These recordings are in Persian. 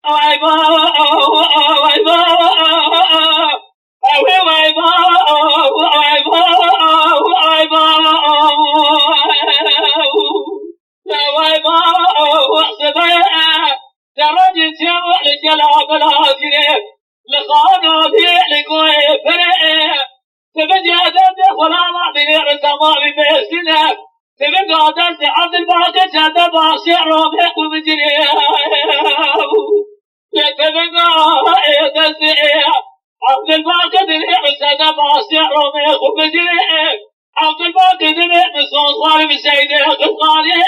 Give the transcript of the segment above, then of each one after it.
وای با وای با وای با وای با وای با وای با صدايا درجة جمع لجلاب العاجل لخانه لقوي فرق تبجادت غلام بغير سماء بسنة تبجادت عبد الباقي جاد باسع رابح ومجري عبد الباقي دليل ساد باسع رابح ومجري عبد الباقي دليل نصوص ظالم سيده قطقاني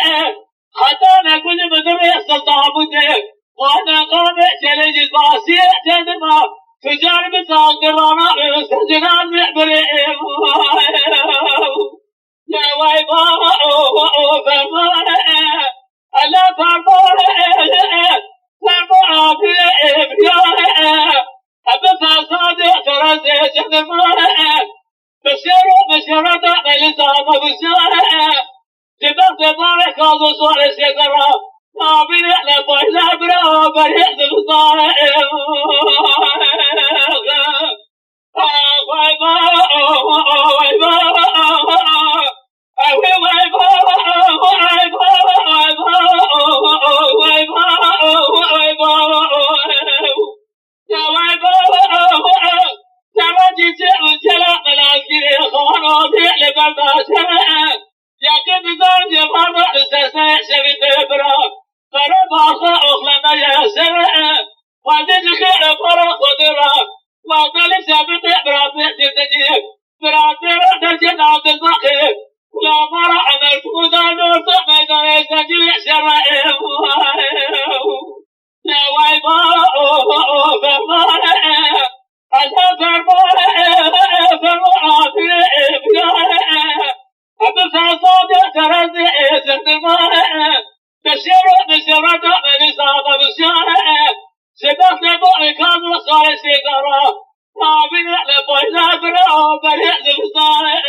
حتى نكون مدري سلطان بده وانا قامع جلج الباسع جنما تجارب صادرانا سجنان معبرين يا ويبا فرمان ألا فرمان فرمان بيا أبا فساد ترى جنما بشرة ملزام بشارة جبت بارك الله صار سكرا نابين لا بيلا برا بريء الصار وقال ثابت برابع تتجيب برابع درجة عبد الباقي لا مرة عملت مدانور ميدان يسجل شرائم يا ويبا فرمان أنا فرمان فرمان أبو فاصاد ترزي سندمان بشرة من صاد بشارة سبقت بوعي كان وصار سيقرا ما بين لبوي لا برا بريء الصالح